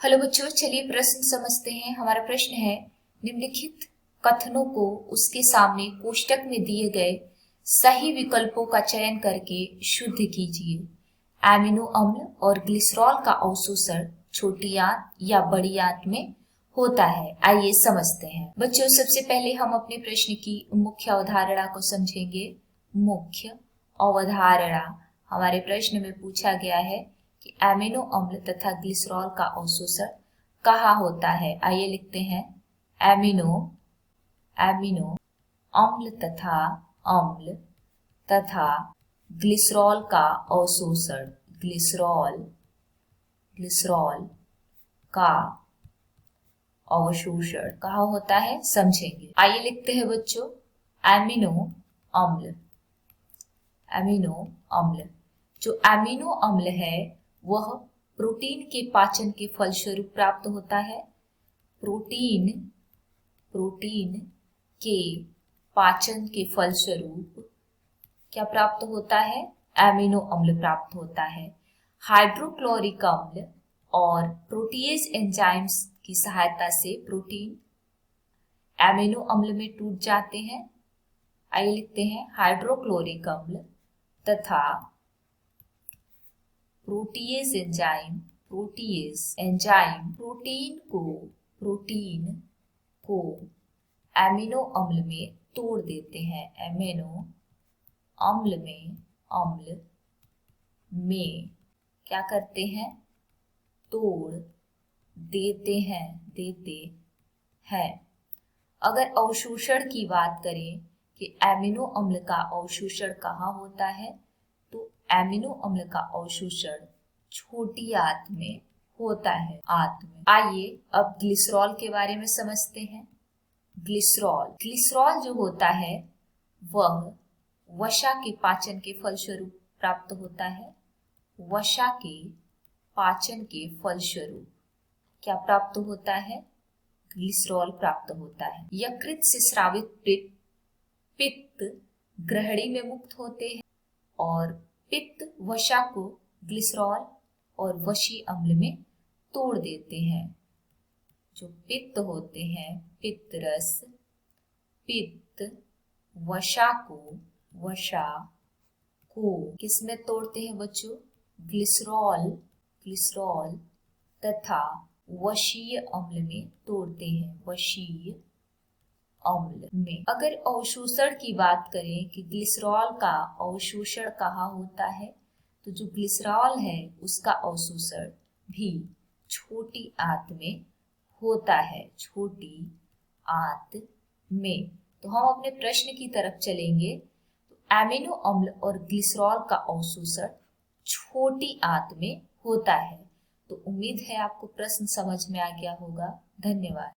Hello बच्चों, चलिए प्रश्न समझते हैं। हमारा प्रश्न है, निम्नलिखित कथनों को उसके सामने कोष्टक में दिए गए सही विकल्पों का चयन करके शुद्ध कीजिए। एमिनो अम्ल और ग्लिसरॉल का अवशोषण छोटी आंत या बड़ी आंत में होता है। आइए समझते हैं। बच्चों, सबसे पहले हम अपने प्रश्न की मुख्य अवधारणा को समझेंगे। मुख्य अवधारणा हमारे प्रश्न में पूछा गया है कि एमिनो अम्ल तथा ग्लिसरॉल का अवशोषण कहाँ होता है। आइए लिखते हैं, एमिनो अम्ल तथा ग्लिसरॉल का अवशोषण ग्लिसरॉल का अवशोषण कहाँ होता है, समझेंगे। आइए लिखते हैं बच्चों, एमिनो अम्ल। जो एमिनो अम्ल है वह प्रोटीन के पाचन के फलस्वरूप प्राप्त होता है। प्रोटीन के पाचन के फलस्वरूप क्या प्राप्त होता है, एमिनो अम्ल प्राप्त होता है। हाइड्रोक्लोरिक अम्ल और प्रोटीएज एंजाइम्स की सहायता से प्रोटीन एमिनो अम्ल में टूट जाते हैं। आइए लिखते हैं, हाइड्रोक्लोरिक अम्ल तथा प्रोटीएज एंजाइम प्रोटीन को एमिनो अम्ल में तोड़ देते हैं। एमिनो अम्ल में क्या करते हैं, तोड़ देते हैं। अगर अवशोषण की बात करें कि एमिनो अम्ल का अवशोषण कहाँ होता है, तो एमिनो अम्ल का अवशोषण छोटी आंत में होता है, आइए अब ग्लिसरॉल के बारे में समझते हैं। ग्लिसरॉल जो होता है वह वसा के पाचन के फलस्वरूप प्राप्त होता है। वसा के पाचन के फलस्वरूप क्या प्राप्त होता है, ग्लिसरॉल प्राप्त होता है। यकृत से स्रावित पित्त ग्रहणी में मुक्त होते हैं और पित्त वसा को ग्लिसरॉल और वसी अम्ल में तोड़ देते हैं। जो पित्त होते हैं, पित्त वसा को किसमें तोड़ते हैं बच्चों, ग्लिसरॉल तथा वसीय अम्ल में तोड़ते हैं, वसीय अम्ल में। अगर अवशोषण की बात करें कि ग्लिसरॉल का अवशोषण कहाँ होता है, तो जो ग्लिसरॉल है उसका अवशोषण भी छोटी आंत में होता है, छोटी आंत में। तो हम अपने प्रश्न की तरफ चलेंगे। तो एमिनो अम्ल और ग्लिसरॉल का अवशोषण छोटी आंत में होता है। तो उम्मीद है आपको प्रश्न समझ में आ गया होगा। धन्यवाद।